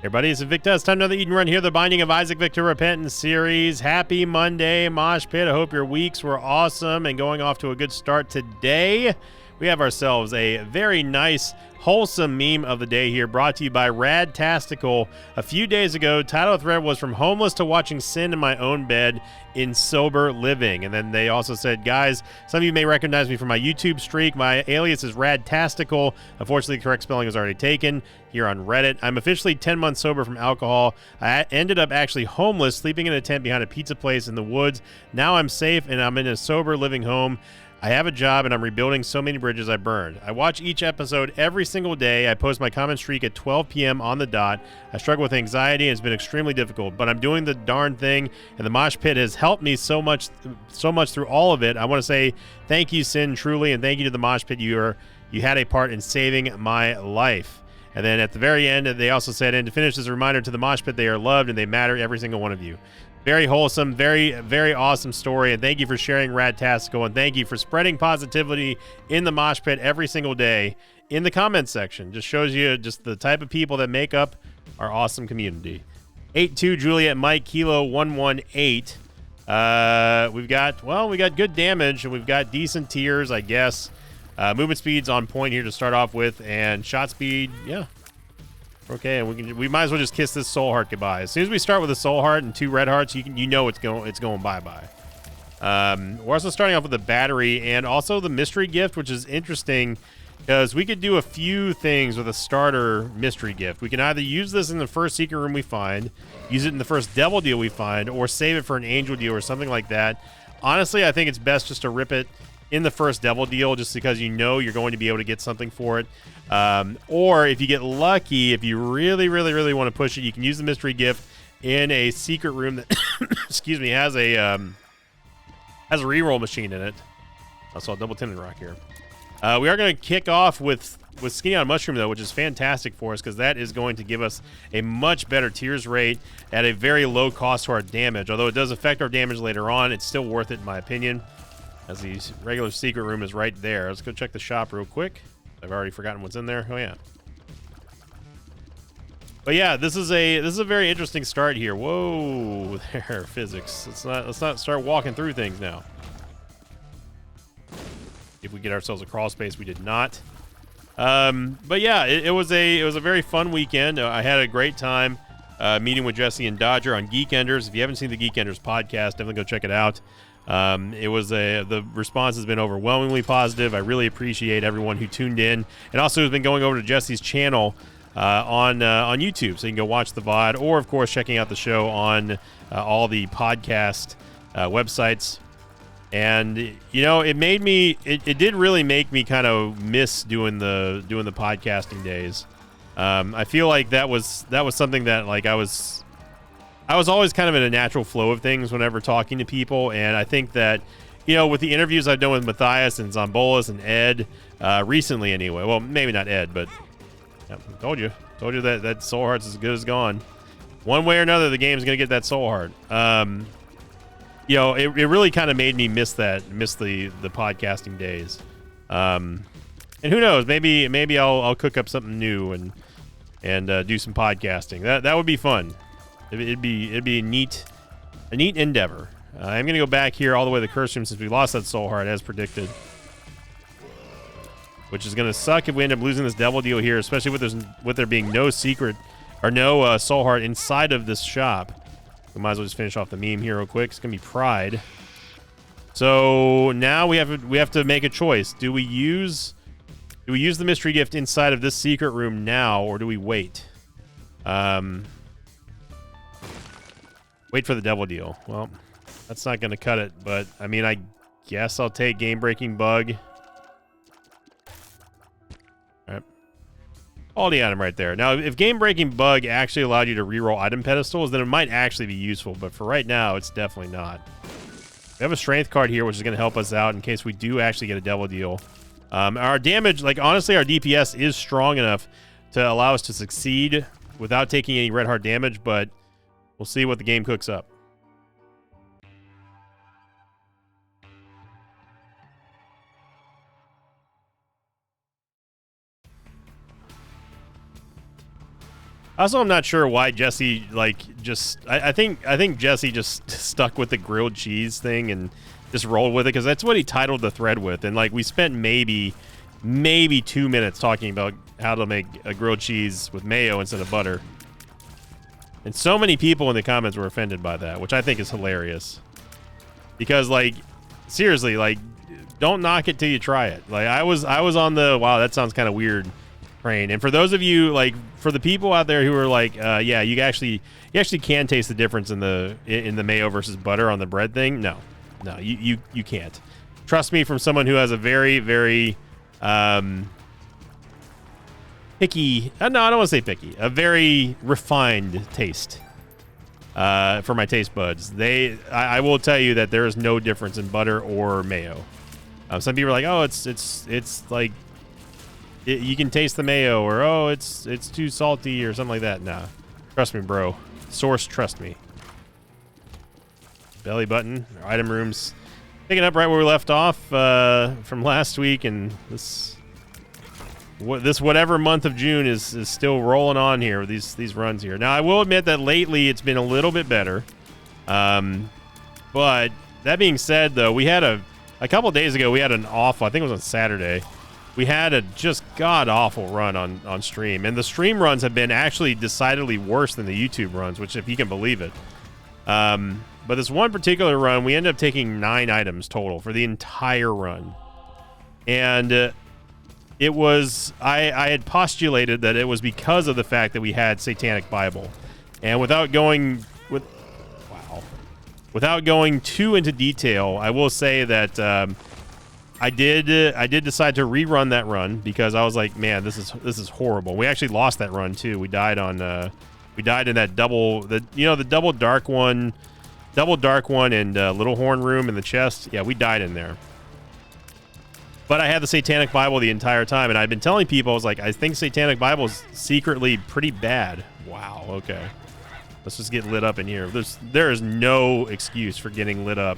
Everybody, it's Victor. It's time to another Eden Run here, the Binding of Isaac Victor Repentance series. Happy Monday, Mosh Pit. I hope your weeks were awesome and going off to a good start today. We have ourselves a very nice, wholesome meme of the day here, brought to you by Radtastical. A few days ago, title of the thread was "From Homeless to Watching Sin in My Own Bed in Sober Living." And then they also said, guys, some of you may recognize me from my YouTube streak. My alias is Radtastical. Unfortunately, the correct spelling is already taken here on Reddit. I'm officially 10 months sober from alcohol. I ended up actually homeless, sleeping in a tent behind a pizza place in the woods. Now I'm safe and I'm in a sober living home. I have a job and I'm rebuilding so many bridges I burned. I watch each episode every single day. I post my comment streak at 12 p.m. on the dot. I struggle with anxiety and it's been extremely difficult, but I'm doing the darn thing, and the Mosh Pit has helped me so much through all of it. I want to say thank you, Sin, truly, and thank you to the Mosh Pit. You had a part in saving my life. And then at the very end, they also said, and to finish, as a reminder to the Mosh Pit, they are loved and they matter, every single one of you. Very wholesome, very, very awesome story, and thank you for sharing Radtastical, and thank you for spreading positivity in the Mosh Pit every single day in the comments section. Just shows you just the type of people that make up our awesome community. 82 Juliet Mike Kilo 118. We've got good damage, and we've got decent tiers, I guess. Movement speed's on point here to start off with, and shot speed, yeah. Okay, and we might as well just kiss this soul heart goodbye. As soon as we start with a soul heart and 2 red hearts, you know it's going bye-bye. We're also starting off with a battery and also the mystery gift, which is interesting because we could do a few things with a starter mystery gift. We can either use this in the first secret room we find, use it in the first devil deal we find, or save it for an angel deal or something like that. Honestly, I think it's best just to rip it in the first devil deal, just because you know you're going to be able to get something for it. Or if you get lucky, if you really, really, really want to push it, you can use the mystery gift in a secret room that excuse me, has a reroll machine in it. I saw a double tinted rock here. We are going to kick off with Skinny on Mushroom, though, which is fantastic for us because that is going to give us a much better tiers rate at a very low cost to our damage. Although it does affect our damage later on, it's still worth it in my opinion, as the regular secret room is right there. Let's go check the shop real quick. I've already forgotten what's in there. Oh yeah. But yeah, this is a very interesting start here. Whoa, there, physics. Let's not start walking through things now. If we get ourselves a crawl space, we did not. But yeah, it was a very fun weekend. I had a great time meeting with Jesse and Dodger on Geekenders. If you haven't seen the Geekenders podcast, definitely go check it out. The response has been overwhelmingly positive. I really appreciate everyone who tuned in, and also has been going over to Jesse's channel on YouTube, so you can go watch the VOD, or of course checking out the show on all the podcast websites. And you know, it did really make me kind of miss doing the podcasting days. I feel like that was something that, like, I was always kind of in a natural flow of things whenever talking to people, and I think that, you know, with the interviews I've done with Matthias and Zombolas and Ed, recently anyway, well, maybe not Ed, but yeah, told you that Soul Heart's as good as gone. One way or another, the game's going to get that Soul Heart. You know, it really kind of made me miss the podcasting days. And who knows, maybe I'll cook up something new and do some podcasting. That would be fun. It'd be a neat endeavor. I'm gonna go back here all the way to the curse room since we lost that soul heart as predicted, which is gonna suck if we end up losing this devil deal here, especially with there being no secret or no soul heart inside of this shop. We might as well just finish off the meme here real quick. It's gonna be Pride. So now we have to make a choice. Do we use the mystery gift inside of this secret room now, or do we wait? Wait for the devil deal. Well, that's not going to cut it, but I mean, I guess I'll take game-breaking bug. All right. Quality item right there. Now, if game-breaking bug actually allowed you to reroll item pedestals, then it might actually be useful, but for right now, it's definitely not. We have a strength card here, which is going to help us out in case we do actually get a devil deal. Our damage, like, honestly, our DPS is strong enough to allow us to succeed without taking any red heart damage, but we'll see what the game cooks up. Also, I'm not sure why Jesse I think Jesse just stuck with the grilled cheese thing and just rolled with it because that's what he titled the thread with. And like we spent maybe 2 minutes talking about how to make a grilled cheese with mayo instead of butter. And so many people in the comments were offended by that, which I think is hilarious. Because like seriously, like don't knock it till you try it. Like I was on the wow, that sounds kind of weird train. And for those of you, like for the people out there who are like, yeah, you actually can taste the difference in the mayo versus butter on the bread thing. No, you can't. Trust me, from someone who has a very, very picky. No, I don't want to say picky. A very refined taste for my taste buds. I will tell you that there is no difference in butter or mayo. Some people are like, oh, it's like. You can taste the mayo, or oh, it's too salty, or something like that. Nah, trust me, bro. Source, trust me. Belly button, our item rooms, picking up right where we left off from last week, and this whatever month of June is still rolling on here with these runs here. Now, I will admit that lately it's been a little bit better, but that being said, though, we had a couple days ago we had an awful. I think it was on Saturday. We had a just god-awful run on stream. And the stream runs have been actually decidedly worse than the YouTube runs, which if you can believe it. But this one particular run, we ended up taking 9 items total for the entire run. And it was... I had postulated that it was because of the fact that we had Satanic Bible. And without going too into detail, I will say that... I did decide to rerun that run because I was like, man, this is horrible. We actually lost that run too. We died in that double dark one and Little Horn room in the chest. Yeah, we died in there. But I had the Satanic Bible the entire time, and I've been telling people, I was like, I think Satanic Bible is secretly pretty bad. Wow. Okay, let's just get lit up in here. There is no excuse for getting lit up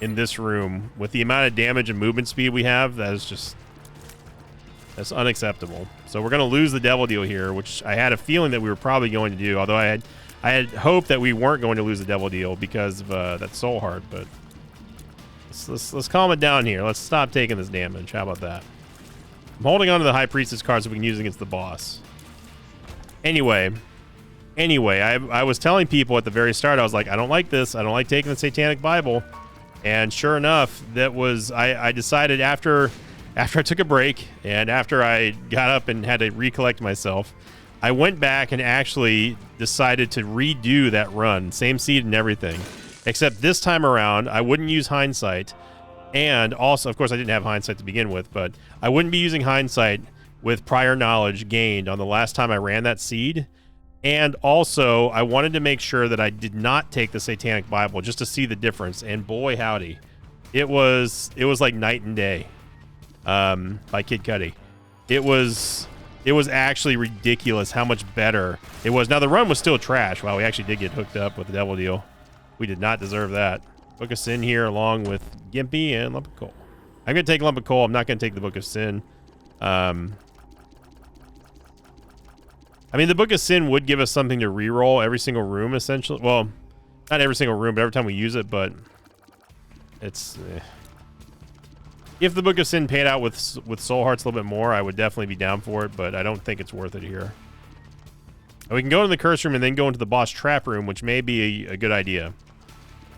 in this room with the amount of damage and movement speed we have. That's unacceptable. So we're going to lose the Devil Deal here, which I had a feeling that we were probably going to do, although I had hoped that we weren't going to lose the Devil Deal because of that Soul Heart. But let's calm it down here. Let's stop taking this damage. How about that? I'm holding on to the High Priestess card so we can use it against the boss. Anyway, I was telling people at the very start, I was like, I don't like this. I don't like taking the Satanic Bible. And sure enough, that was I decided after I took a break and after I got up and had to recollect myself, I went back and actually decided to redo that run, same seed and everything, except this time around I wouldn't use hindsight, and also, of course, I didn't have hindsight to begin with, but I wouldn't be using hindsight with prior knowledge gained on the last time I ran that seed. And also, I wanted to make sure that I did not take the Satanic Bible just to see the difference. And boy, howdy, it was like night and day. By Kid Cudi, it was actually ridiculous how much better it was. Now the run was still trash. Wow, we actually did get hooked up with the Devil Deal. We did not deserve that. Book of Sin here, along with Gimpy and Lump of Coal. I'm gonna take Lump of Coal. I'm not gonna take the Book of Sin. I mean, the Book of Sin would give us something to reroll every single room, essentially. Well, not every single room, but every time we use it, but it's... If the Book of Sin paid out with Soul Hearts a little bit more, I would definitely be down for it, but I don't think it's worth it here. And we can go to the Curse Room and then go into the Boss Trap Room, which may be a good idea.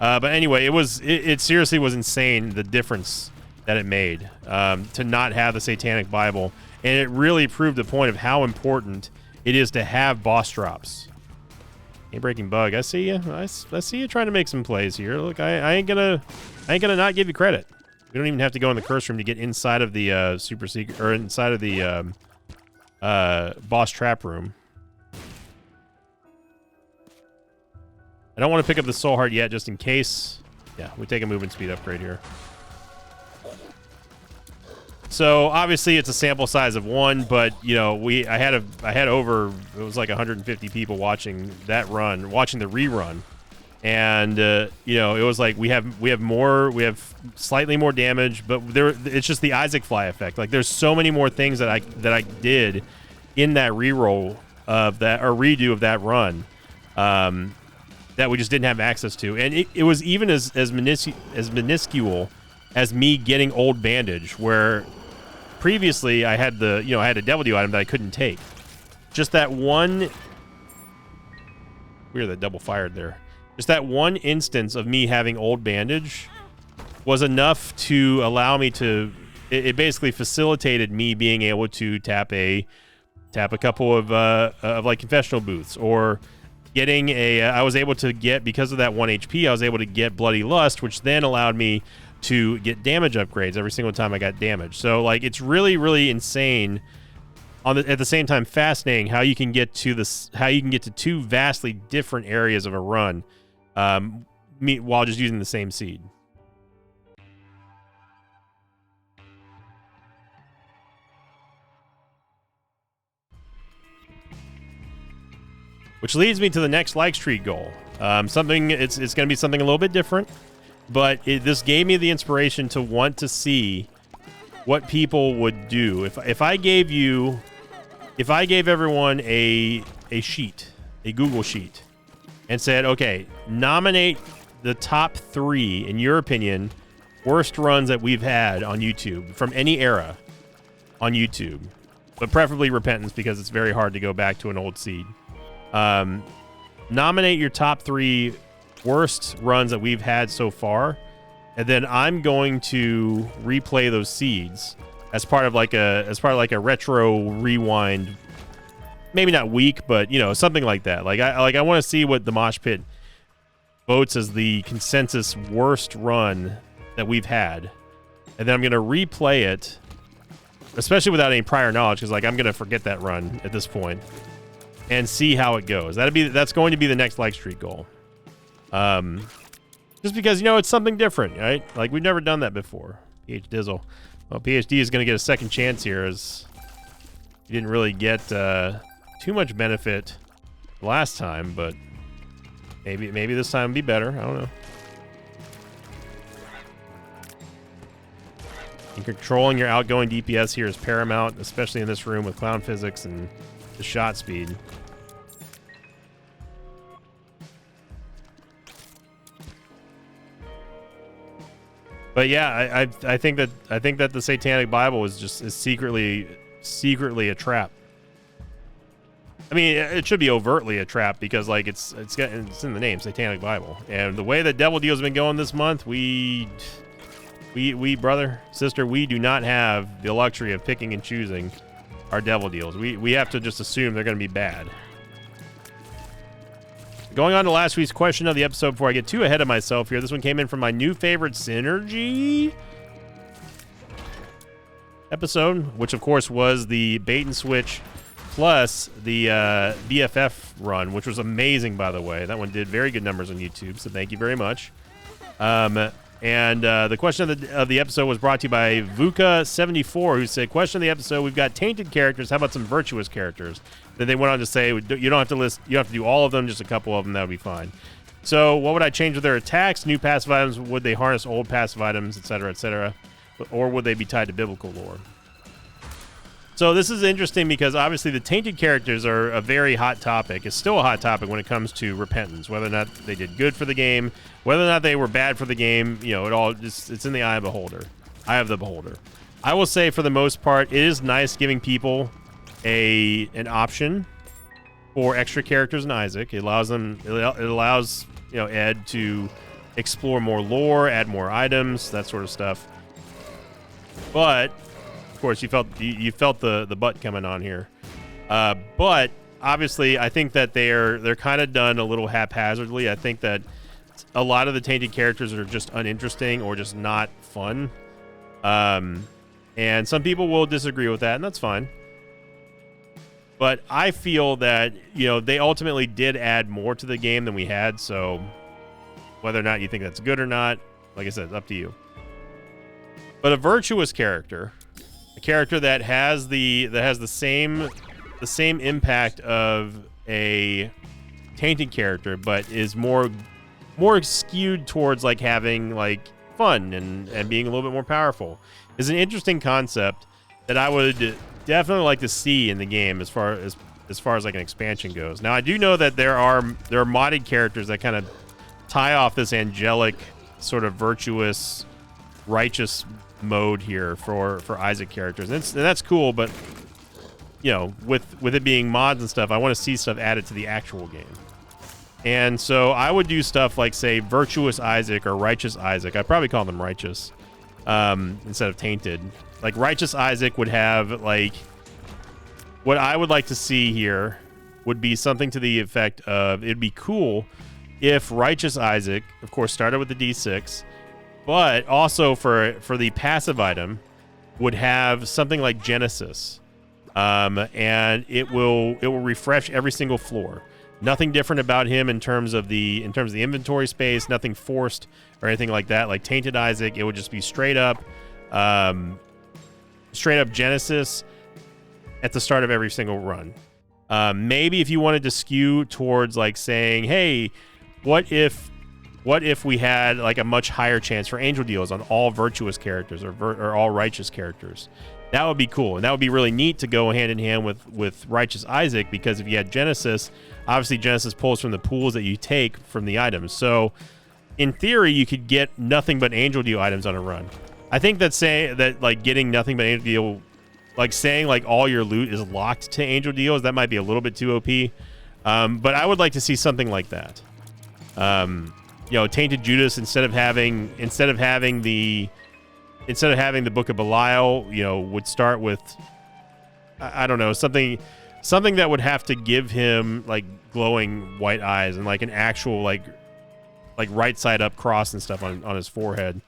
But anyway, it seriously was insane, the difference that it made to not have the Satanic Bible. And it really proved the point of how important it is to have boss drops. Hey, Breaking Bug, I see you. I see you trying to make some plays here. Look, I ain't gonna not give you credit. We don't even have to go in the Curse Room to get inside of the super secret, or inside of the boss trap room. I don't want to pick up the Soul Heart yet, just in case. Yeah, we take a movement speed upgrade here. So obviously it's a sample size of 1, but you know I had over, it was like 150 people watching that run, watching the rerun, and you know, it was like we have slightly more damage, but it's just the Isaac Fly effect. Like there's so many more things that I did in that reroll of that, or redo of that run, that we just didn't have access to. And it was even as minuscule as me getting Old Bandage, where previously I had I had a Devil Deal item that I couldn't take. Just that one, weird that double fired there. Just that one instance of me having Old Bandage was enough to allow me to, it basically facilitated me being able to tap a couple of like confessional booths, or getting I was able to get, because of that 1 HP, I was able to get Bloody Lust, which then allowed me to get damage upgrades every single time I got damage. So like, it's really, really insane, at the same time fascinating, how you can get to two vastly different areas of a run, while just using the same seed. Which leads me to the next like streak goal. It's going to be something a little bit different, but this gave me the inspiration to want to see what people would do if I gave everyone a sheet, a Google sheet, and said, okay, nominate the top 3, in your opinion, worst runs that we've had on YouTube from any era on YouTube, but preferably Repentance, because it's very hard to go back to an old seed. Nominate your top 3 worst runs that we've had so far, and then I'm going to replay those seeds as part of like a retro rewind. Maybe not week, but something like that. I want to see what the Mosh Pit votes as the consensus worst run that we've had, and then I'm going to replay it, especially without any prior knowledge, because I'm going to forget that run at this point, and see how it goes. That's going to be the next like streak goal. Just because it's something different, right? Like, we've never done that before. PH Dizzle. Well, PhD is going to get a second chance here, as he didn't really get too much benefit last time, but maybe this time will be better. I don't know. And controlling your outgoing DPS here is paramount, especially in this room with Clown Physics and the shot speed. But yeah, I think that the Satanic Bible is secretly a trap. I mean, it should be overtly a trap, because it's in the name, Satanic Bible. And the way that Devil Deal's been going this month, we brother, sister, we do not have the luxury of picking and choosing our Devil Deals. We have to just assume they're going to be bad. Going on to last week's question of the episode, before I get too ahead of myself here. This one came in from my new favorite Synergy episode, which of course was the bait and switch plus the BFF run, which was amazing, by the way. That one did very good numbers on YouTube, so thank you very much. And the question of the episode was brought to you by Vuka74, who said, question of the episode, we've got tainted characters. How about some virtuous characters? Then they went on to say, you don't have to list, you have to do all of them, just a couple of them, that would be fine. So what would I change with their attacks? New passive items? Would they harness old passive items, etc., etc.? Or would they be tied to biblical lore? So this is interesting, because obviously the tainted characters are a very hot topic. It's still a hot topic when it comes to Repentance, whether or not they did good for the game, whether or not they were bad for the game. It's in the eye of the beholder. Eye of the beholder. I will say, for the most part, it is nice giving people an option for extra characters in Isaac. It allows Ed to explore more lore, add more items, that sort of stuff. But of course, you felt the butt coming on here. But obviously, I think that they're kind of done a little haphazardly. I think that a lot of the tainted characters are just uninteresting or just not fun. And some people will disagree with that, and that's fine. But I feel that, they ultimately did add more to the game than we had. So whether or not you think that's good or not, like I said, it's up to you. But a virtuous character, a character that has the same impact of a tainted character, but is more skewed towards having fun and being a little bit more powerful, is an interesting concept that I would definitely like to see in the game, as far as as far as like an expansion goes. Now I do know that there are modded characters that kind of tie off this angelic sort of virtuous, righteous mode here for Isaac characters, and that's cool. But you know, with it being mods and stuff, I want to see stuff added to the actual game. And so I would do stuff like, say, Virtuous Isaac or Righteous Isaac. I'd probably call them Righteous instead of Tainted. Like, Righteous Isaac would have, like, what I would like to see here would be something to the effect of, it'd be cool if Righteous Isaac, of course, started with the D6, but also for the passive item would have something like Genesis. And it will refresh every single floor. Nothing different about him in terms of the inventory space. Nothing forced or anything like that. Like Tainted Isaac, it would just be straight up Genesis at the start of every single run. Maybe if you wanted to skew towards like saying, hey, what if we had like a much higher chance for angel deals on all virtuous characters or all righteous characters? That would be cool, and that would be really neat to go hand in hand with Righteous Isaac, because if you had Genesis, obviously Genesis pulls from the pools that you take from the items. So in theory, you could get nothing but angel deal items on a run. I think that like getting nothing but angel deal, like saying like all your loot is locked to angel deals, that might be a little bit too OP. But I would like to see something like that. You know, Tainted Judas, instead of having the Book of Belial, you know, would start with, I don't know, something that would have to give him like glowing white eyes and like an actual like right side up cross and stuff on his forehead.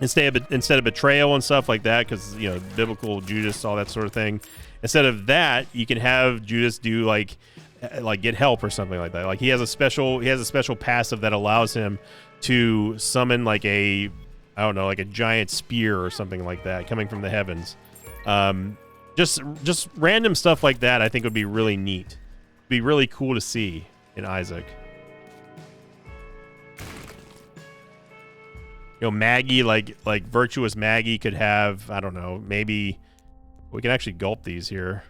Instead of betrayal and stuff like that, because you know, biblical Judas, all that sort of thing. Instead of that, you can have Judas do like get help or something like that. Like he has a special passive that allows him to summon like a giant spear or something like that coming from the heavens. Just random stuff like that I think would be really neat. It'd be really cool to see in Isaac. You know, Maggie, like Virtuous Maggie could have, I don't know, maybe we can actually gulp these here.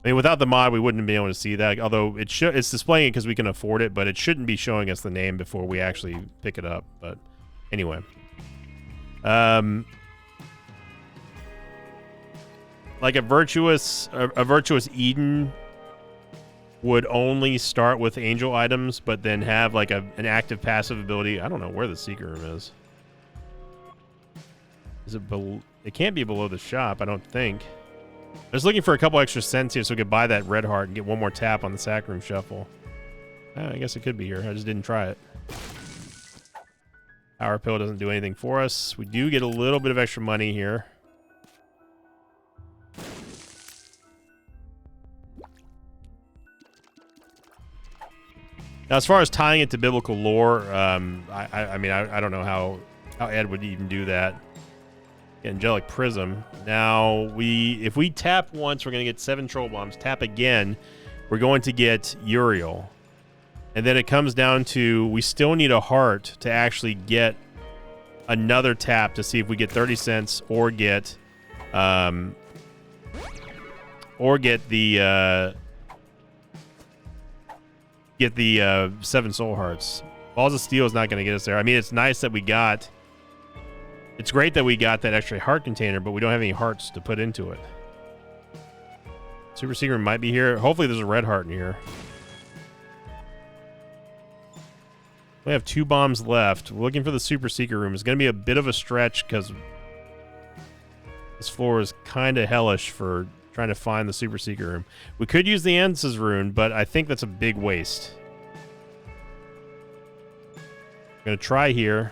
I mean, without the mod, we wouldn't be able to see that. Although it's displaying it because we can afford it, but it shouldn't be showing us the name before we actually pick it up. But anyway, like a virtuous Eden would only start with angel items, but then have like an active passive ability. I don't know where the secret room is. Is it below? It can't be below the shop, I don't think. I was looking for a couple extra cents here so we could buy that red heart and get one more tap on the sack room shuffle. I guess it could be here. I just didn't try it. Power pill doesn't do anything for us. We do get a little bit of extra money here. Now, as far as tying it to biblical lore, I mean, I don't know how Ed would even do that. Angelic Prism. Now, if we tap once, we're going to get 7 troll bombs. Tap again, we're going to get Uriel. And then it comes down to, we still need a heart to actually get another tap to see if we get 30 cents or get the 7 soul hearts. Balls of Steel is not going to get us there. I mean, it's nice that it's great that we got that extra heart container, but we don't have any hearts to put into it. Super Secret might be here. Hopefully there's a red heart in here. We have 2 bombs left. We're looking for the Super Secret room. It's going to be a bit of a stretch because this floor is kind of hellish for trying to find the Super Secret room. We could use the Ansys rune, but I think that's a big waste. I'm going to try here.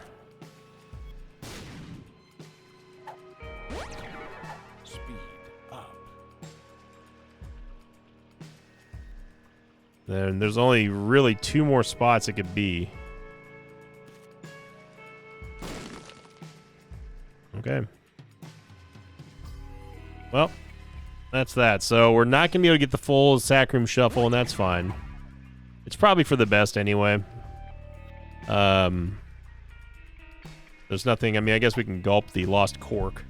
Then there's only really 2 more spots it could be. Okay. Well, that's that. So we're not going to be able to get the full sack room shuffle, and that's fine. It's probably for the best anyway. There's nothing. I mean, I guess we can gulp the lost cork.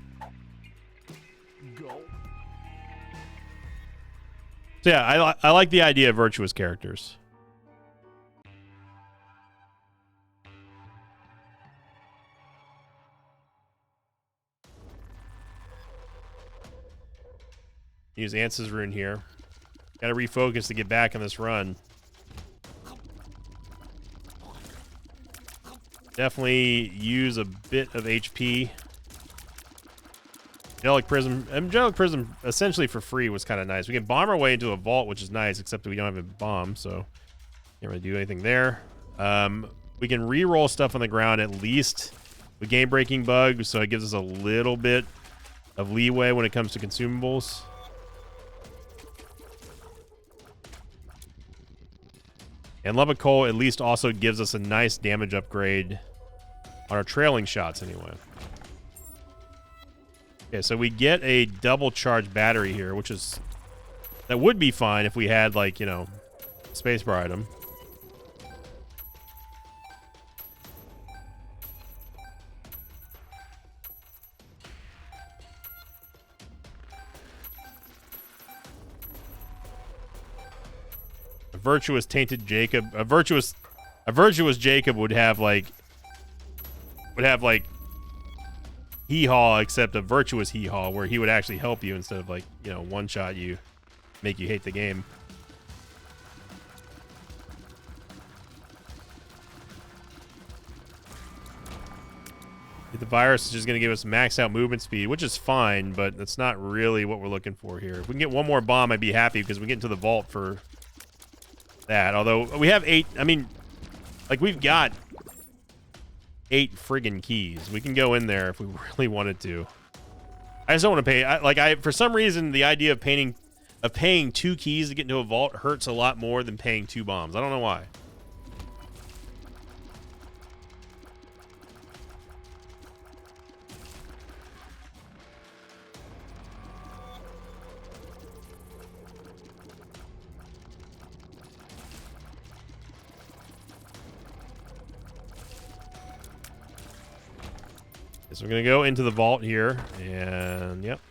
So yeah, I like the idea of virtuous characters. Use Ance's rune here. Gotta refocus to get back on this run. Definitely use a bit of HP. Angelic Prism essentially for free was kind of nice. We can bomb our way into a vault, which is nice, except that we don't have a bomb, so can't really do anything there. We can re-roll stuff on the ground at least with game-breaking bug, so it gives us a little bit of leeway when it comes to consumables. And Love of Coal at least also gives us a nice damage upgrade on our trailing shots anyway. Okay, so we get a double charge battery here, which is... That would be fine if we had, like, you know, spacebar item. A virtuous tainted Jacob... A virtuous Jacob would have, like... hee-haw, except a virtuous hee-haw, where he would actually help you instead of, like, you know, one-shot you, make you hate the game. The virus is just going to give us max out movement speed, which is fine, but that's not really what we're looking for here. If we can get one more bomb, I'd be happy, because we get into the vault for that. Although, we have 8, I mean, like, we've got 8 friggin' keys. We can go in there if we really wanted to. I just don't want to pay. For some reason, the idea of paying 2 keys to get into a vault hurts a lot more than paying 2 bombs. I don't know why. So we're gonna go into the vault here, and yep,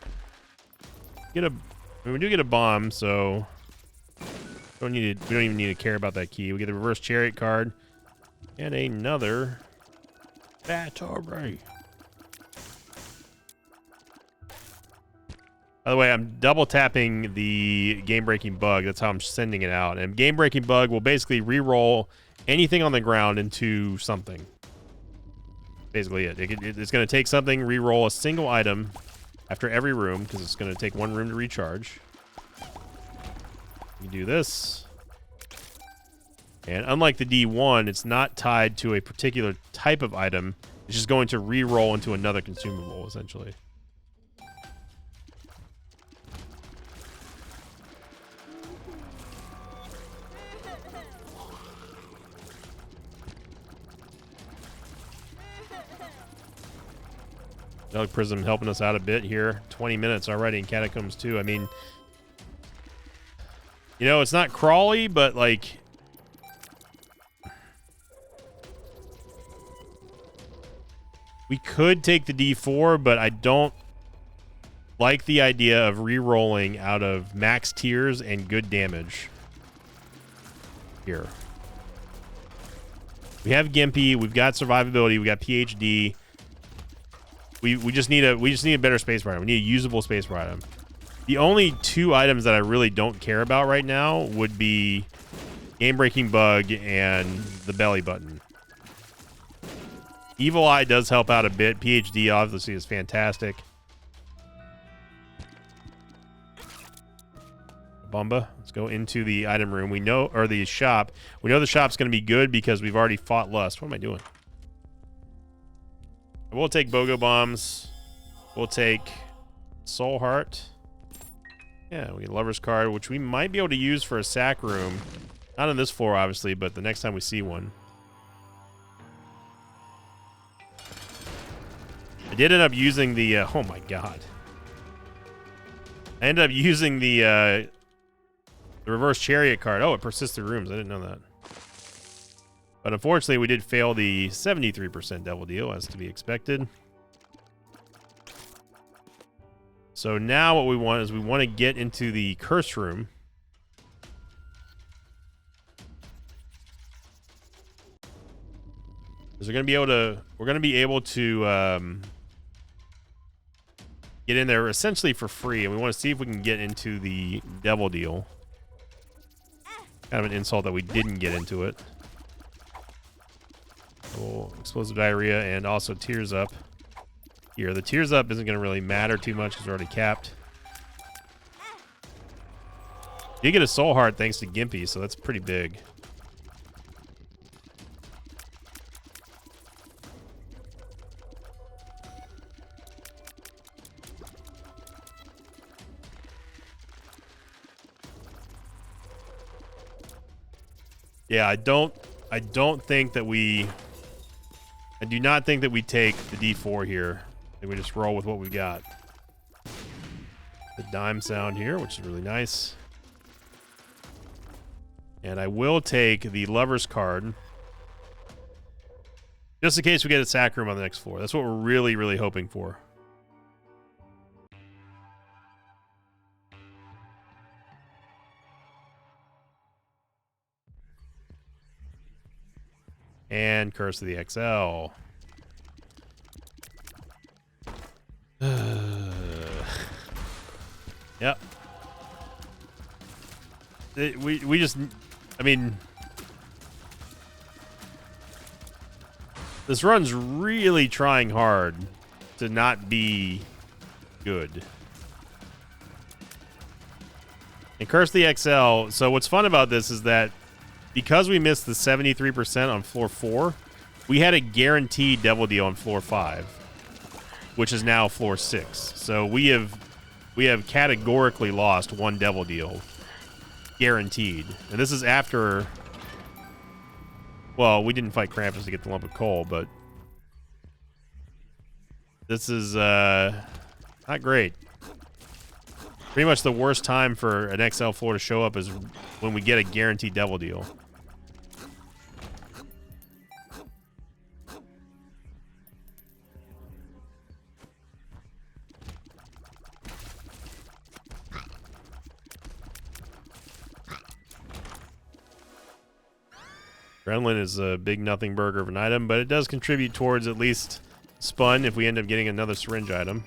we do get a bomb, so we don't even need to care about that key. We get the reverse chariot card and another battery. By the way, I'm double tapping the game breaking bug. That's how I'm sending it out. And game breaking bug will basically re-roll anything on the ground into something. Basically it's going to take something, re-roll a single item after every room, because it's going to take 1 room to recharge. You do this. And unlike the D1, it's not tied to a particular type of item. It's just going to re-roll into another consumable, essentially. Angelic Prism helping us out a bit here. 20 minutes already in Catacombs 2. I mean, you know, it's not crawly, but like, we could take the D4, but I don't like the idea of re-rolling out of max tiers and good damage here. We have Gimpy, we've got survivability, we got PhD. We just need a better spacebar item. We need a usable spacebar item. The only 2 items that I really don't care about right now would be game breaking bug and the belly button. Evil Eye does help out a bit. PhD obviously is fantastic. Bumba. Let's go into the item room. We know, or the shop. We know the shop's going to be good because we've already fought Lust. What am I doing? We'll take Bogo Bombs. We'll take Soul Heart. Yeah, we get Lover's Card, which we might be able to use for a sack room. Not on this floor, obviously, but the next time we see one. I did end up using the... oh my god. I ended up using the reverse chariot card. Oh, it persists through rooms. I didn't know that. But unfortunately, we did fail the 73% devil deal, as to be expected. So now what we want is we want to get into the curse room. we're gonna be able to get in there essentially for free, and we want to see if we can get into the Devil Deal. Kind of an insult that we didn't get into it. Oh, explosive diarrhea and also tears up here. The tears up isn't going to really matter too much because we're already capped. You get a soul heart thanks to Gimpy, so that's pretty big. Yeah, I do not think that we take the D4 here. I think we just roll with what we've got. The dime sound here, which is really nice. And I will take the Lover's card. Just in case we get a sack room on the next floor. That's what we're really, really hoping for. And Curse of the XL. Yep. We just, I mean, this run's really trying hard to not be good. And Curse the XL. So what's fun about this is that because we missed the 73% on floor 4, we had a guaranteed Devil Deal on floor 5, which is now floor 6. So we have categorically lost one Devil Deal, guaranteed. And this is after, well, we didn't fight Krampus to get the lump of coal, but this is not great. Pretty much the worst time for an XL floor to show up is when we get a guaranteed Devil Deal. Adrenaline is a big nothing burger of an item, but it does contribute towards at least spun if we end up getting another syringe item.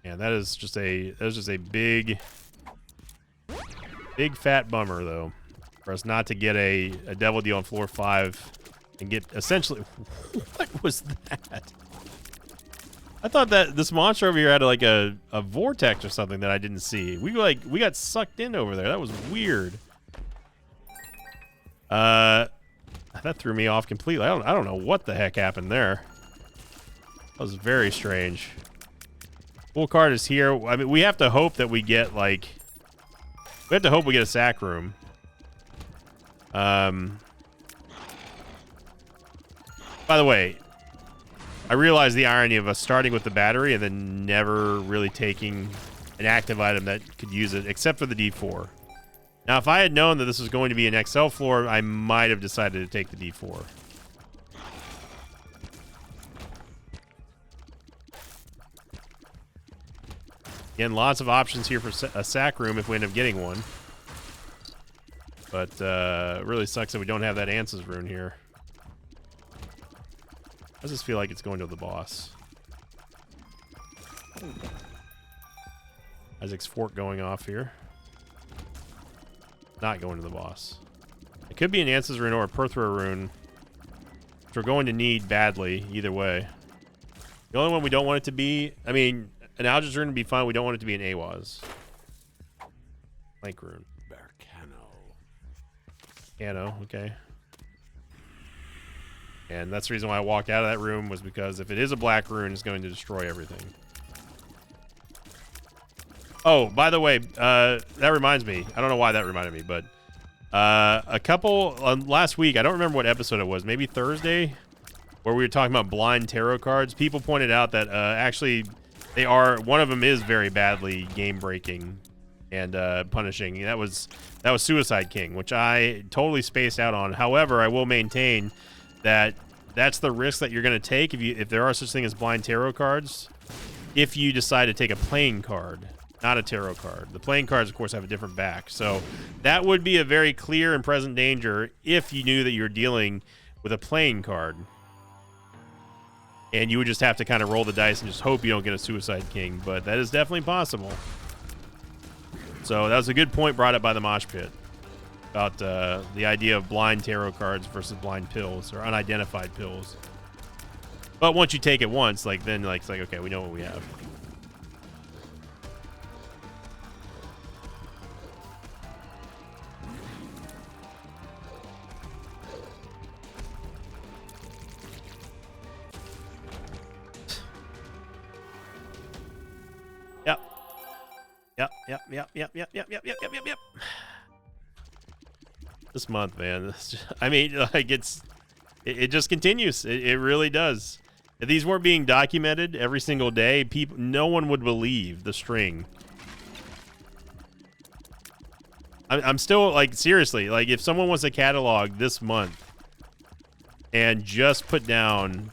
And that is just a big fat bummer though, for us not to get a Devil Deal on floor 5 and get essentially what was that? I thought that this monster over here had like a vortex or something that I didn't see. We got sucked in over there. That was weird. That threw me off completely. I don't know what the heck happened there. That was very strange. Full card is here. I mean, we have to hope that we get like, we have to hope we get a sack room. By the way, I realize the irony of us starting with the battery and then never really taking an active item that could use it, except for the D4. Now, if I had known that this was going to be an XL floor, I might have decided to take the D4. Again, lots of options here for a sack room if we end up getting one. But it really sucks that we don't have that Ans's rune here. Does this feel like it's going to the boss? Isaac's fork going off here. Not going to the boss. It could be an Ans's rune or a Perthra rune, which we're going to need badly either way. The only one we don't want it to be, I mean, an Algiz rune would be fine. We don't want it to be an Awaz. Plank rune. Cano, okay. And that's the reason why I walked out of that room, was because if it is a black rune, it's going to destroy everything. Oh, by the way, that reminds me. I don't know why that reminded me, but a couple last week, I don't remember what episode it was, maybe Thursday, where we were talking about blind tarot cards. People pointed out that actually they are, one of them is very badly game breaking and punishing. That was Suicide King, which I totally spaced out on. However, I will maintain that that's the risk that you're going to take if there are such thing as blind tarot cards, if you decide to take a playing card. not a tarot card. The playing cards, of course, have a different back. So that would be a very clear and present danger if you knew that you're dealing with a playing card. And you would just have to kind of roll the dice and just hope you don't get a Suicide King. But that is definitely possible. So that was a good point brought up by the Mosh Pit about the idea of blind tarot cards versus blind pills or unidentified pills. But once you take it once, like then like it's like, okay, we know what we have. Yep. This month, man. I mean, like it just continues. It really does. If these weren't being documented every single day, no one would believe the string. I'm still like, seriously, like if someone wants to catalog this month and just put down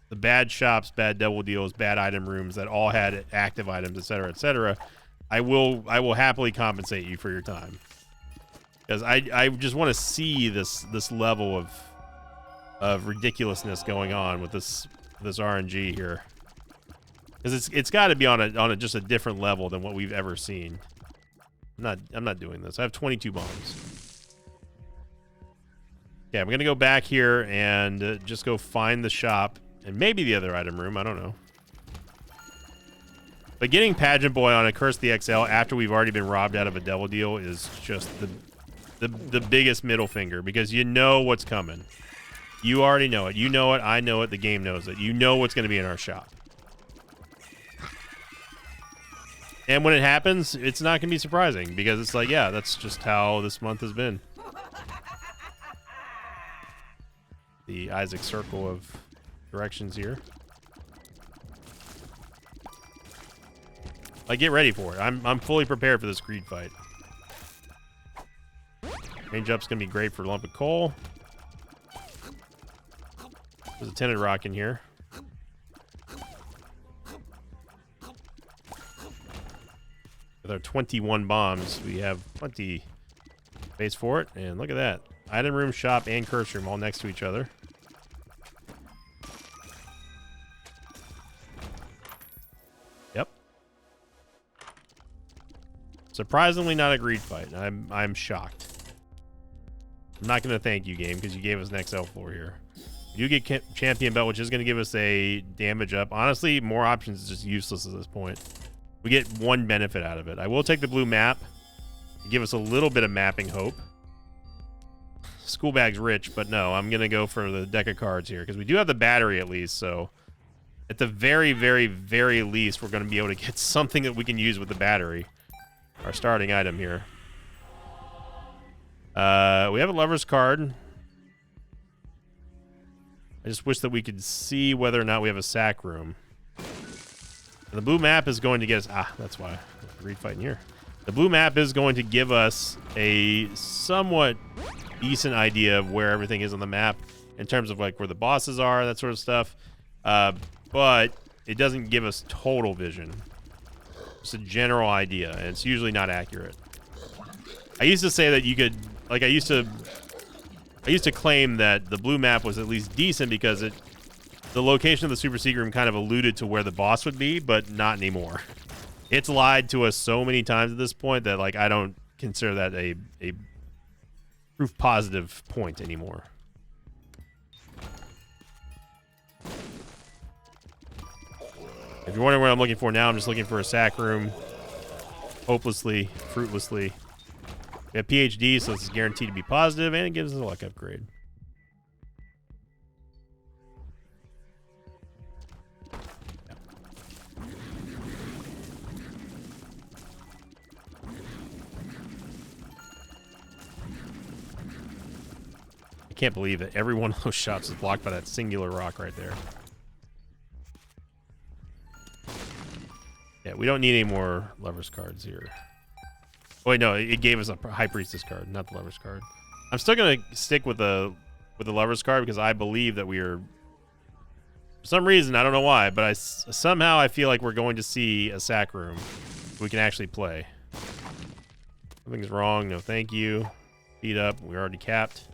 the bad shops, bad double deals, bad item rooms that all had active items, etc., I will happily compensate you for your time, because I just want to see this level of ridiculousness going on with this RNG here, because it's got to be on a just a different level than what we've ever seen. I'm not doing this. I have 22 bombs. Yeah, I'm gonna go back here and just go find the shop and maybe the other item room. I don't know. But getting Pageant Boy on a Curse the XL after we've already been robbed out of a devil deal is just the biggest middle finger, because you know what's coming. You already know it. You know it. I know it. The game knows it. You know what's going to be in our shop. And when it happens, it's not going to be surprising, because it's like, yeah, that's just how this month has been. The Isaac circle of directions here. Like, get ready for it. I'm fully prepared for this greed fight. Range up's gonna be great for lump of coal. There's a tinted rock in here. With our 21 bombs, we have plenty space for it. And look at that. Item room, shop, and curse room all next to each other. Yep. Surprisingly not a greed fight. I'm shocked. I'm not going to thank you, game, because you gave us an XL floor here. You get champion belt, which is going to give us a damage up. Honestly, more options is just useless at this point. We get one benefit out of it. I will take the blue map and give us a little bit of mapping hope. School bag's rich, but no, I'm going to go for the deck of cards here, because we do have the battery at least, so at the very, very, very least, we're going to be able to get something that we can use with the battery. Our starting item here. We have a lover's card. I just wish that we could see whether or not we have a sack room. And the blue map is going to get us... Ah, that's why. Greed fighting here. The blue map is going to give us a somewhat decent idea of where everything is on the map in terms of like where the bosses are, that sort of stuff. But it doesn't give us total vision. It's a general idea, and it's usually not accurate. I used to say that you could, like, I used to claim that the blue map was at least decent because the location of the super secret room kind of alluded to where the boss would be, but not anymore. It's lied to us so many times at this point that, like, I don't consider that a proof positive point anymore. If you're wondering what I'm looking for now, I'm just looking for a sack room. Hopelessly, fruitlessly. We have PhD, so this is guaranteed to be positive, and it gives us a luck upgrade. I can't believe that every one of those shots is blocked by that singular rock right there. Yeah, we don't need any more Lover's cards here. Oh, wait, no, it gave us a High Priestess card, not the Lover's card. I'm still going to stick with the Lover's card because I believe that we are... For some reason, I don't know why, but somehow I feel like we're going to see a sack room We can actually play. Something's wrong. No, thank you. Speed up. We're already capped.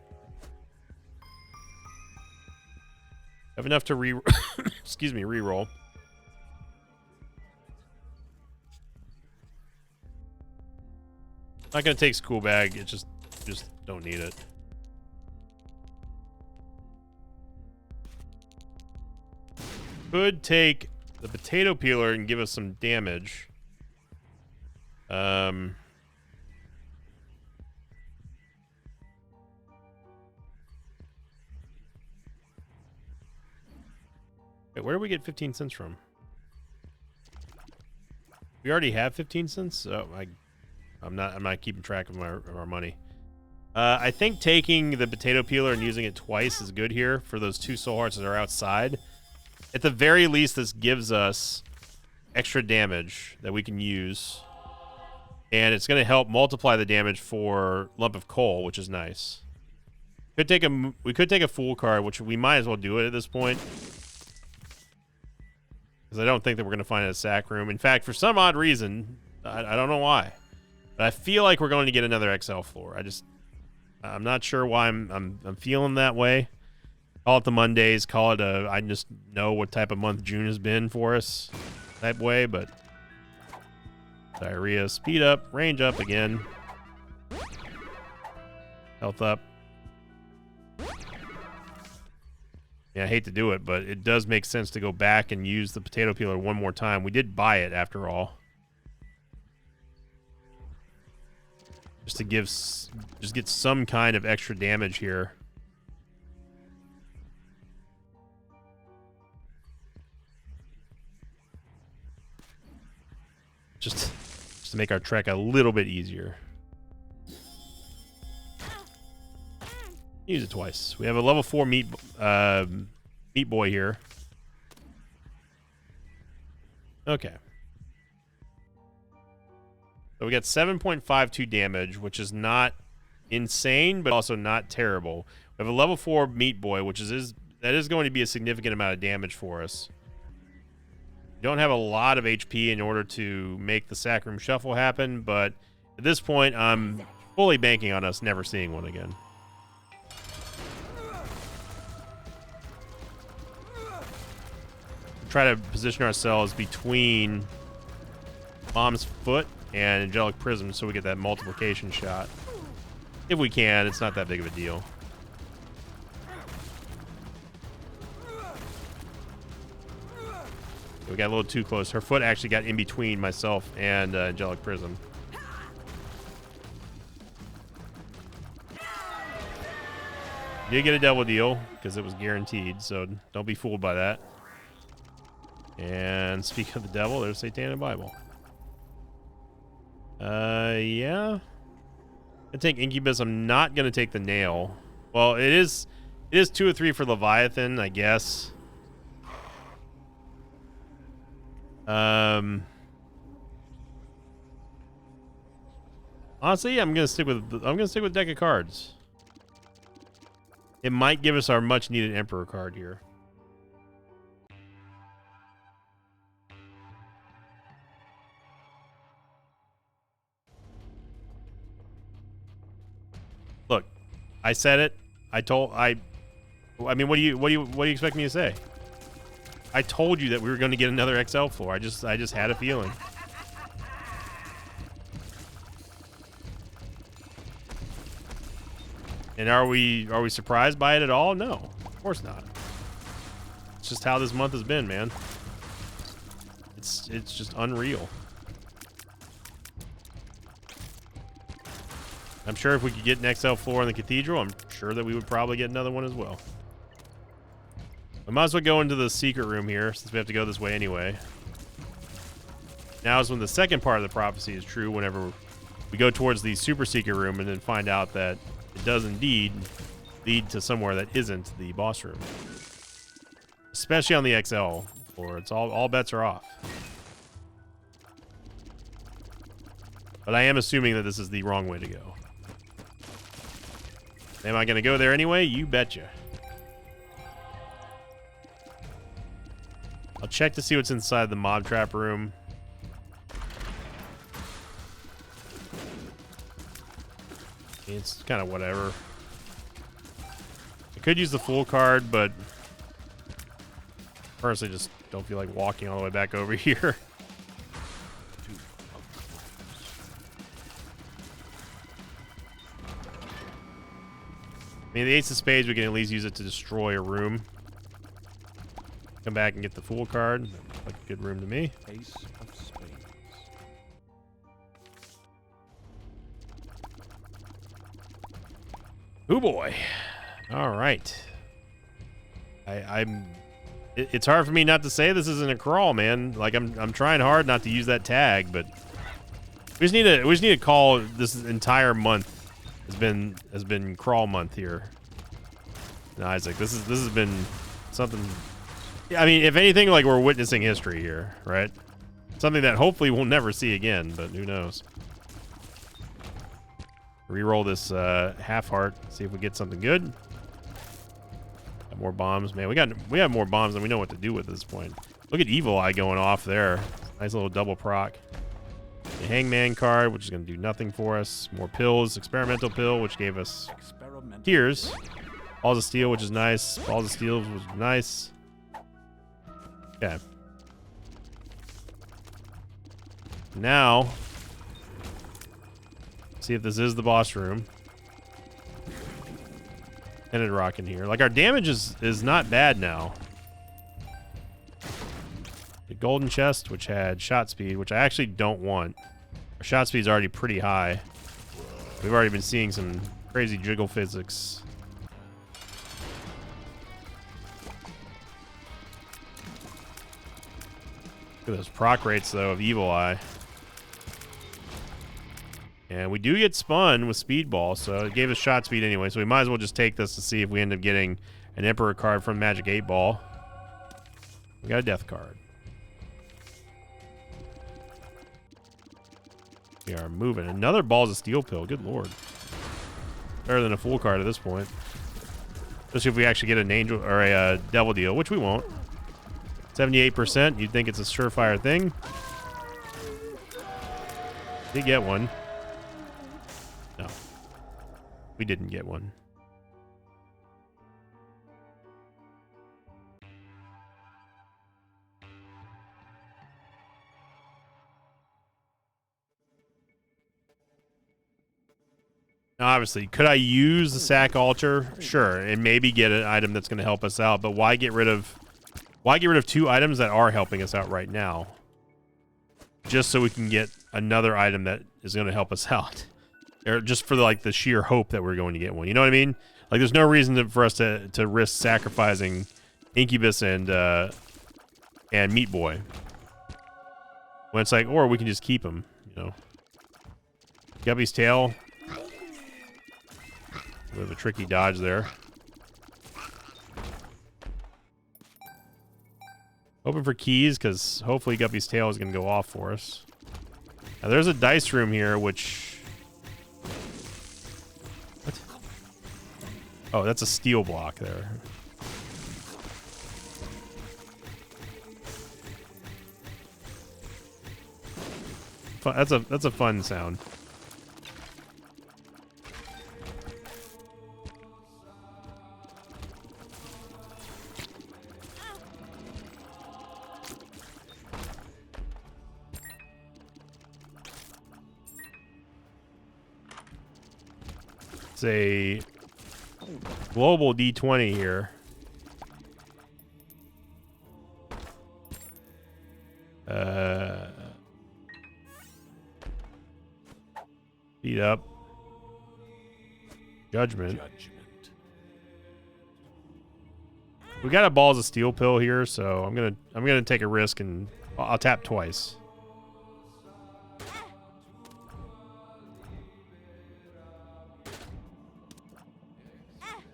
Have enough to excuse me, reroll. Not gonna take school bag. It just don't need it. Could take the potato peeler and give us some damage. Wait, where do we get 15 cents from? We already have 15 cents. Oh, I'm not keeping track of our money. I think taking the potato peeler and using it twice is good here for those 2 soul hearts that are outside. At the very least, this gives us extra damage that we can use. And it's going to help multiply the damage for Lump of Coal, which is nice. We could take a Fool card, which we might as well do it at this point. Because I don't think that we're going to find it at Sack Room. In fact, for some odd reason, I don't know why, but I feel like we're going to get another XL floor. I'm not sure why I'm feeling that way. Call it the Mondays. Call it I just know what type of month June has been for us type way, but diarrhea, speed up, range up again, health up. Yeah, I hate to do it, but it does make sense to go back and use the potato peeler one more time. We did buy it after all, just to get some kind of extra damage here. Just to make our trek a little bit easier. Use it twice. We have a level 4 meat boy here. Okay. So we got 7.52 damage, which is not insane, but also not terrible. We have a level 4 meat boy, which is going to be a significant amount of damage for us. We don't have a lot of HP in order to make the Sack Room Shuffle happen, but at this point, I'm fully banking on us never seeing one again. Try to position ourselves between Mom's Foot and Angelic Prism so we get that multiplication shot. If we can, it's not that big of a deal. We got a little too close. Her foot actually got in between myself and Angelic Prism. Did get a double deal because it was guaranteed, so don't be fooled by that. And speak of the devil, there's Satanic Bible. Yeah. I take Incubus. I'm not gonna take the nail. Well, it is 2 or 3 for Leviathan, I guess. Honestly, I'm gonna stick with deck of cards. It might give us our much needed Emperor card here. Look, I said it. I mean, what do you expect me to say? I told you that we were going to get another XL floor. I just had a feeling. And are we surprised by it at all? No, of course not. It's just how this month has been, man. It's just unreal. I'm sure if we could get an XL floor in the Cathedral, I'm sure that we would probably get another one as well. We might as well go into the secret room here, since we have to go this way anyway. Now is when the second part of the prophecy is true, whenever we go towards the super secret room and then find out that it does indeed lead to somewhere that isn't the boss room. Especially on the XL floor. It's all bets are off. But I am assuming that this is the wrong way to go. Am I going to go there anyway? You betcha. I'll check to see what's inside the mob trap room. It's kind of whatever. I could use the Fool card, but personally just don't feel like walking all the way back over here. I mean, the Ace of Spades, we can at least use it to destroy a room. Come back and get the Fool card. That looks like a good room to me. Ace of Spades. Oh boy. All right. It's hard for me not to say this isn't a crawl, man. Like I'm trying hard not to use that tag, but we just need to call this entire month has been crawl month here. No, Isaac, this has been something. I mean, if anything, like we're witnessing history here, right? Something that hopefully we'll never see again, but who knows? Reroll this half heart, see if we get something good. Got more bombs, man. We have more bombs than we know what to do with at this point. Look at Evil Eye going off there. Nice little double proc. The Hangman card, which is going to do nothing for us. More pills. Experimental pill, which gave us tears. Balls of Steel, which is nice. Balls of Steel was nice. Okay. Now, see if this is the boss room. Ended rock in here. Like, our damage is not bad now. The golden chest, which had shot speed, which I actually don't want. Our shot speed is already pretty high. We've already been seeing some crazy jiggle physics. Look at those proc rates, though, of Evil Eye. And we do get spun with Speedball, so it gave us shot speed anyway, so we might as well just take this to see if we end up getting an Emperor card from Magic 8 Ball. We got a Death card. We are moving. Another Balls of Steel pill. Good lord. Better than a Fool card at this point. Especially if we actually get an Angel or a Devil Deal, which we won't. 78%. You'd think it's a surefire thing. Did get one. No. We didn't get one. Now, obviously, could I use the Sack Altar? Sure, and maybe get an item that's going to help us out. But why get rid of two items that are helping us out right now, just so we can get another item that is going to help us out, or just for the sheer hope that we're going to get one? You know what I mean? Like, there's no reason for us to risk sacrificing Incubus and Meat Boy when it's like, or we can just keep him. You know, Guppy's Tail. We have a tricky dodge there. Hoping for keys, because hopefully Guppy's Tail is going to go off for us. Now, there's a dice room here, which... What? Oh, that's a steel block there. That's a fun sound. It's a global D20 here. Beat up. Judgment. We got a Balls of Steel pill here, so I'm gonna take a risk and I'll tap twice.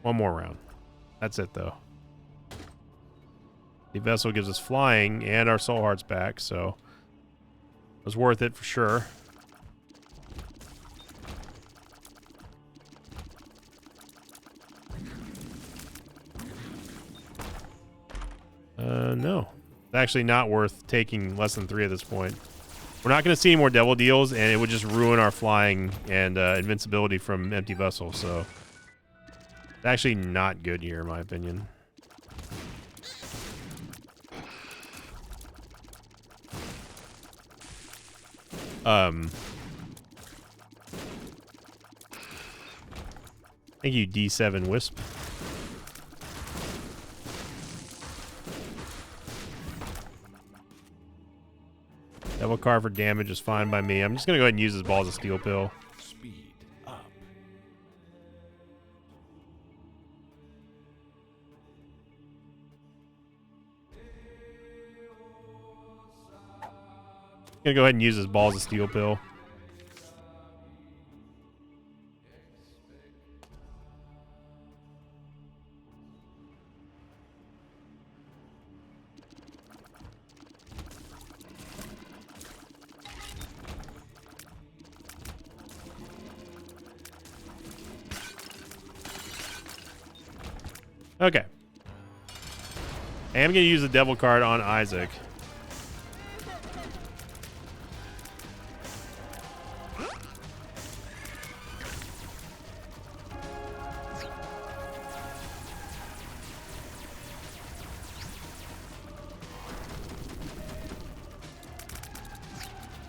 One more round. That's it, though. The Vessel gives us flying and our Soul Hearts back, so it was worth it for sure. No. It's actually not worth taking less than 3 at this point. We're not going to see any more devil deals, and it would just ruin our flying and invincibility from empty vessel. So it's actually not good here, in my opinion. Thank you, D7 Wisp. Devil card for damage is fine by me. I'm just gonna go ahead and use this Balls of Steel pill. Speed up. Gonna go ahead and use this Balls of Steel pill. Okay. I am going to use the devil card on Isaac.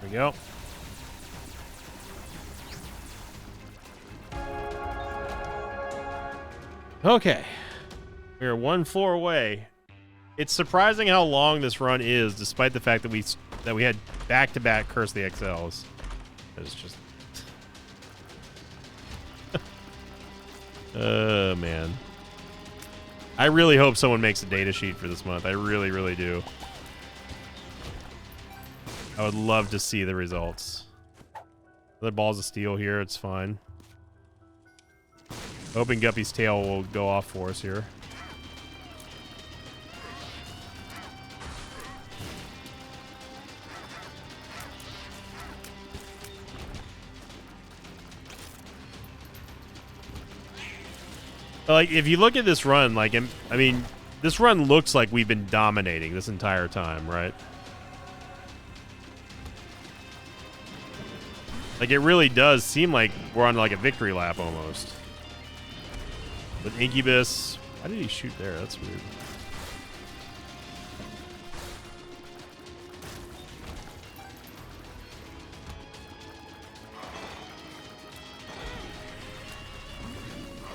There we go. Okay. We are one floor away. It's surprising how long this run is, despite the fact that we had back-to-back Curse the XLs. It's just, oh man. I really hope someone makes a data sheet for this month. I really, really do. I would love to see the results. The Balls of Steel here, it's fine. Hoping Guppy's tail will go off for us here. Like, if you look at this run, like, I mean, this run looks like we've been dominating this entire time, right? Like, it really does seem like we're on, like, a victory lap almost. With Incubus. Why did he shoot there? That's weird.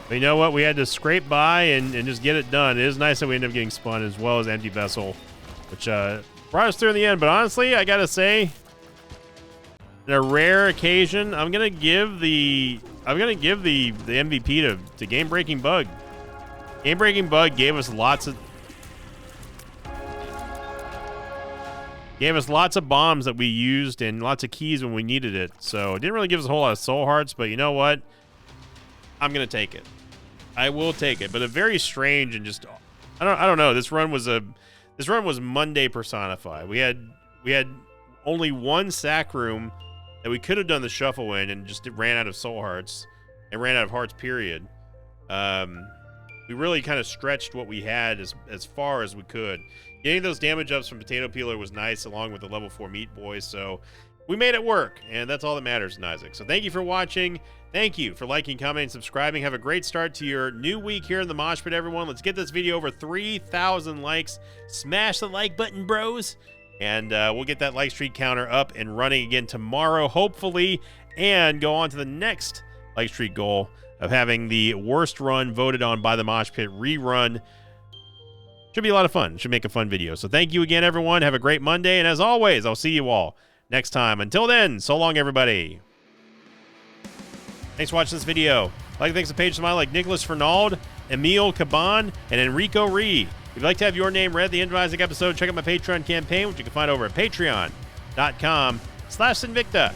But you know what? We had to scrape by and just get it done. It is nice that we ended up getting spun as well as Empty Vessel, which brought us through in the end. But honestly, I gotta say, in a rare occasion, I'm gonna give the MVP to Game Breaking Bug. Game Breaking Bug gave us lots of bombs that we used and lots of keys when we needed it. So it didn't really give us a whole lot of soul hearts, but you know what? I'm gonna take it. I will take it. But a very strange and just I don't know. This run was Monday personified. We had only one sack room that we could have done the shuffle in and just ran out of soul hearts and ran out of hearts, period. We really kind of stretched what we had as far as we could. Getting those damage ups from Potato Peeler was nice, along with the level 4 Meat Boys, so we made it work, and that's all that matters in Isaac. So thank you for watching. Thank you for liking, commenting, subscribing. Have a great start to your new week here in the Mosh Pit, everyone. Let's get this video over 3,000 likes. Smash the like button, bros. And we'll get that like streak counter up and running again tomorrow, hopefully, and go on to the next like streak goal of having the worst run voted on by the Mosh Pit rerun. Should be a lot of fun. Should make a fun video. So thank you again, everyone. Have a great Monday. And as always, I'll see you all next time. Until then, so long, everybody. Thanks for watching this video. Like, thanks to Page Smile like Nicholas Fernald, Emil Caban, and Enrico Ree. If you'd like to have your name read at the end of Isaac episode, check out my Patreon campaign, which you can find over at patreon.com/Sinvicta.